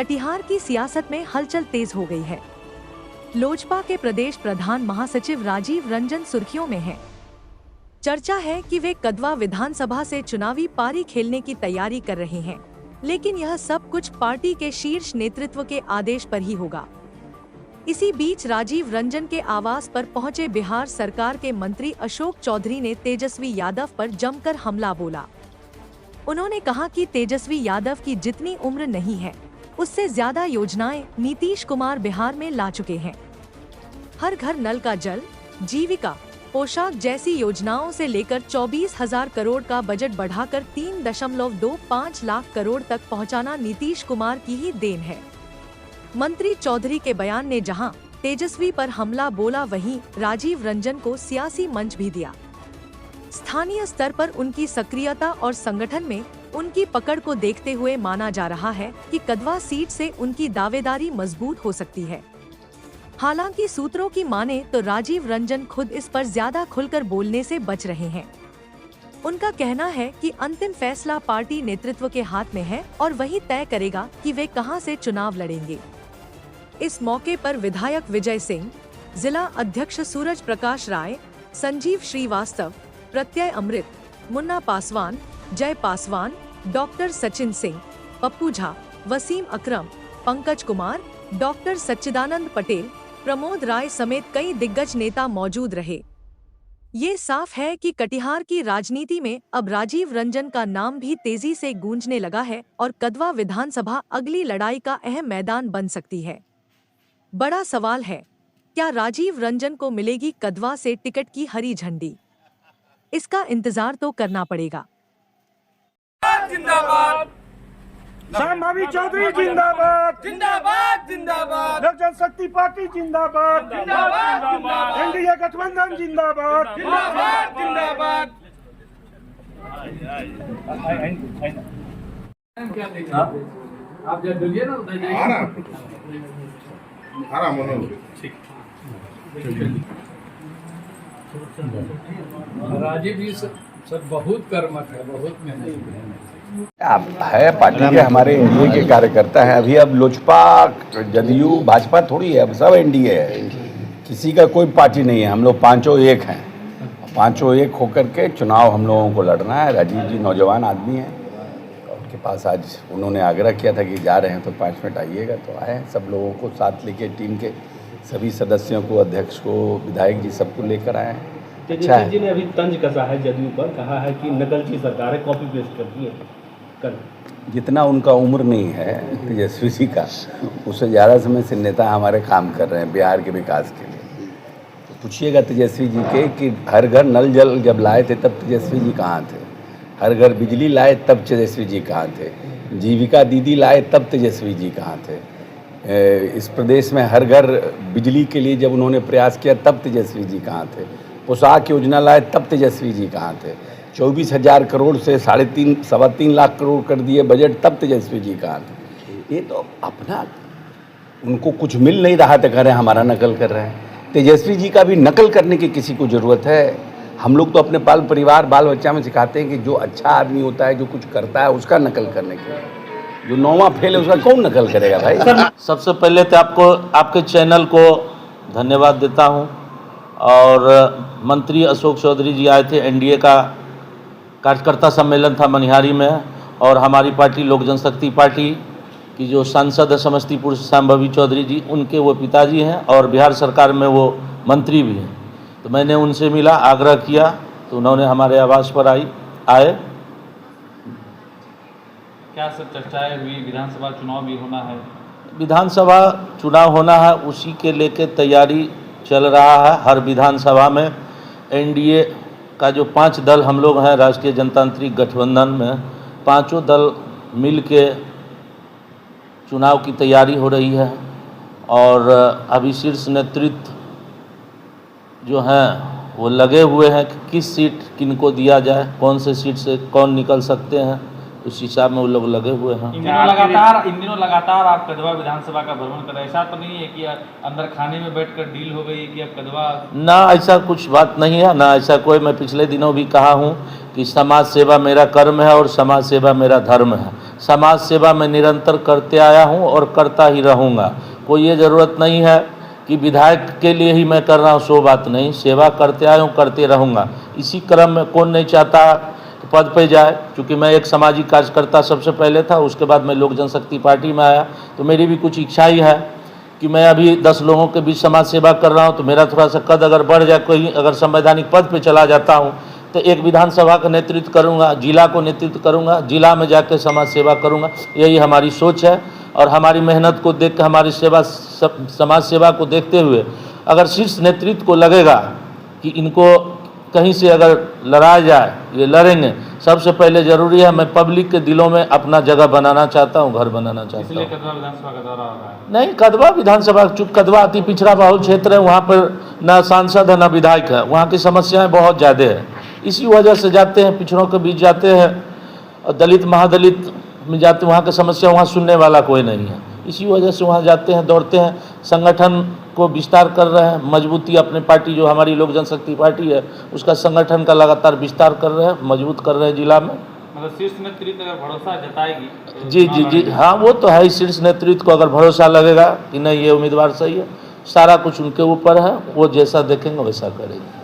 कटिहार की सियासत में हलचल तेज हो गई है। लोजपा के प्रदेश प्रधान महासचिव राजीव रंजन सुर्खियों में हैं। चर्चा है कि वे कदवा विधानसभा से चुनावी पारी खेलने की तैयारी कर रहे हैं, लेकिन यह सब कुछ पार्टी के शीर्ष नेतृत्व के आदेश पर ही होगा। इसी बीच राजीव रंजन के आवास पर पहुंचे बिहार सरकार के मंत्री अशोक चौधरी ने तेजस्वी यादव पर जमकर हमला बोला। उन्होंने कहा कि तेजस्वी यादव की जितनी उम्र नहीं है, उससे ज्यादा योजनाएं नीतीश कुमार बिहार में ला चुके हैं। हर घर नल का जल, जीविका, पोशाक जैसी योजनाओं से लेकर 24,000 करोड़ का बजट बढ़ाकर 3.25 लाख करोड़ तक पहुंचाना नीतीश कुमार की ही देन है। मंत्री चौधरी के बयान ने जहां तेजस्वी पर हमला बोला, वहीं राजीव रंजन को सियासी मंच भी दिया। स्थानीय स्तर पर उनकी सक्रियता और संगठन में उनकी पकड़ को देखते हुए माना जा रहा है कि कदवा सीट से उनकी दावेदारी मजबूत हो सकती है। हालांकि सूत्रों की माने तो राजीव रंजन खुद इस पर ज्यादा खुलकर बोलने से बच रहे हैं। उनका कहना है कि अंतिम फैसला पार्टी नेतृत्व के हाथ में है और वही तय करेगा कि वे कहां से चुनाव लड़ेंगे। इस मौके पर विधायक विजय सिंह, जिला अध्यक्ष सूरज प्रकाश राय, संजीव श्रीवास्तव, प्रत्यय अमृत, मुन्ना पासवान, जय पासवान, डॉक्टर सचिन सिंह, पप्पू झा, वसीम अकरम, पंकज कुमार, डॉक्टर सच्चिदानंद पटेल, प्रमोद राय समेत कई दिग्गज नेता मौजूद रहे। ये साफ है कि कटिहार की राजनीति में अब राजीव रंजन का नाम भी तेजी से गूंजने लगा है और कदवा विधानसभा अगली लड़ाई का अहम मैदान बन सकती है। बड़ा सवाल है, क्या राजीव रंजन को मिलेगी कदवा से टिकट की हरी झंडी? इसका इंतजार तो करना पड़ेगा। जिंदाबाद संभावी चौधरी जिंदाबाद, जिंदाबाद जिंदाबाद, लोक जनशक्ति पार्टी जिंदाबाद, जिंदाबाद एनडीए गठबंधन जिंदाबाद, जिंदाबाद जिंदाबाद। आप जब बोलिए ना उधर राजीव जी सब बहुत कर्मठ है, बहुत मेहनत है। पार्टी के हमारे एनडीए के कार्यकर्ता हैं। अभी अब लोजपा, जदयू, भाजपा थोड़ी है, अब सब एनडीए है। किसी का कोई पार्टी नहीं है। हम लोग पांचों एक हैं। पांचों एक होकर के चुनाव हम लोगों को लड़ना है। राजीव जी नौजवान आदमी हैं, उनके पास आज उन्होंने आग्रह किया था कि जा रहे हैं तो 5 मिनट आइएगा, तो आए हैं। सब लोगों को साथ लेके, टीम के सभी सदस्यों को, अध्यक्ष को, विधायक जी, सबको लेकर आए हैं। अच्छा है। जी ने अभी तंज कसा है जदयू पर, कहा है कि नकलची सरकार है, कॉपी पेस्ट करती है। कल जितना उनका उम्र नहीं है तेजस्वी जी का, उससे ज़्यादा समय से नेता हमारे काम कर रहे हैं बिहार के विकास के लिए। तो पूछिएगा तेजस्वी जी के कि हर घर नल जल जब लाए थे तब तेजस्वी जी कहाँ थे? हर घर बिजली लाए तब तेजस्वी जी कहाँ थे? जीविका दीदी लाए तब तेजस्वी जी कहाँ थे? इस प्रदेश में हर घर बिजली के लिए जब उन्होंने प्रयास किया तब तेजस्वी जी कहाँ थे? पोशाक योजना लाए तब तेजस्वी जी कहाँ थे? 24,000 करोड़ से 3.5-3.25 लाख करोड़ कर दिए बजट, तब तेजस्वी जी कहाँ थे? ये तो अपना, उनको कुछ मिल नहीं रहा था, कह रहे हैं हमारा नकल कर रहे हैं। तेजस्वी जी का भी नकल करने की किसी को ज़रूरत है? हम लोग तो अपने परिवार बाल बच्चा में सिखाते हैं कि जो अच्छा आदमी होता है, जो कुछ करता है, उसका नकल करने के लिए। जो नौवां फेल है उसका कौन नकल करेगा भाई? सबसे पहले तो आपके चैनल को धन्यवाद देता हूं। और मंत्री अशोक चौधरी जी आए थे, एनडीए का कार्यकर्ता सम्मेलन था मनिहारी में, और हमारी पार्टी लोक जनशक्ति पार्टी की जो सांसद है समस्तीपुर से संभावी चौधरी जी, उनके वो पिताजी हैं और बिहार सरकार में वो मंत्री भी हैं। तो मैंने उनसे मिला, आग्रह किया, तो उन्होंने हमारे आवास पर आए। क्या सब चर्चाएं हुई? विधानसभा चुनाव भी होना है। विधानसभा चुनाव होना है, उसी के लेके तैयारी चल रहा है। हर विधानसभा में एनडीए का जो 5 दल हम लोग हैं, राष्ट्रीय जनतांत्रिक गठबंधन में, पांचों दल मिल के चुनाव की तैयारी हो रही है। और अभी शीर्ष नेतृत्व जो हैं वो लगे हुए हैं कि किस सीट किनको दिया जाए, कौन से सीट से कौन निकल सकते हैं, उस हिसाब में वो लोग लगे हुए हैं। इन दिनों लगातार आप कदवा विधानसभा का भ्रमण कर रहे हैं। ऐसा तो नहीं है कि अंदर खाने में बैठकर डील हो गई कि अब कदवा? ना, ऐसा कुछ बात नहीं है, ना ऐसा कोई। मैं पिछले दिनों भी कहा हूँ कि समाज सेवा मेरा कर्म है और समाज सेवा मेरा धर्म है। समाज सेवा मैं निरंतर करते आया हूं और करता ही रहूंगा। कोई ये ज़रूरत नहीं है कि विधायक के लिए ही मैं कर रहा हूं, सो बात नहीं, सेवा करते आया हूं, करते रहूंगा। इसी क्रम में कौन नहीं चाहता कि पद पे जाए, क्योंकि मैं एक सामाजिक कार्यकर्ता सबसे पहले था, उसके बाद मैं लोक जनशक्ति पार्टी में आया, तो मेरी भी कुछ इच्छा ही है कि मैं अभी 10 लोगों के बीच समाज सेवा कर रहा हूं, तो मेरा थोड़ा सा कद अगर बढ़ जाए, कोई अगर संवैधानिक पद पे चला जाता हूं, तो एक विधानसभा का नेतृत्व करूंगा, जिला को नेतृत्व करूंगा, जिला में जाकर समाज सेवा करूंगा। यही हमारी सोच है और हमारी मेहनत को देख कर, हमारी समाज सेवा को देखते हुए अगर शीर्ष नेतृत्व को लगेगा कि इनको कहीं से अगर लड़ाया जाए, ये लड़ेंगे। सबसे पहले ज़रूरी है, मैं पब्लिक के दिलों में अपना जगह बनाना चाहता हूँ, घर बनाना चाहता इसलिए हूँ। कदवा विधानसभा का दौरा हो रहा है। नहीं, कदवा विधानसभा, चूँकि कदवा अति पिछड़ा बहुल क्षेत्र है, वहाँ पर न सांसद है न विधायक है, वहाँ की समस्याएं बहुत ज़्यादा है। इसी वजह से जाते हैं, पिछड़ों के बीच जाते हैं और दलित महादलित में जाते, वहाँ की समस्या वहाँ सुनने वाला कोई नहीं है। इसी वजह से वहाँ जाते हैं, दौड़ते हैं, संगठन को विस्तार कर रहे हैं, मजबूती अपने पार्टी जो हमारी लोक जनशक्ति पार्टी है उसका संगठन का लगातार विस्तार कर रहे हैं, मजबूत कर रहे हैं जिला में। मतलब शीर्ष नेतृत्व अगर भरोसा जताएगी तो जी, हाँ, वो तो है ही। शीर्ष नेतृत्व को अगर भरोसा लगेगा कि नहीं ये उम्मीदवार सही है, सारा कुछ उनके ऊपर है, वो जैसा देखेंगे वैसा करेंगे।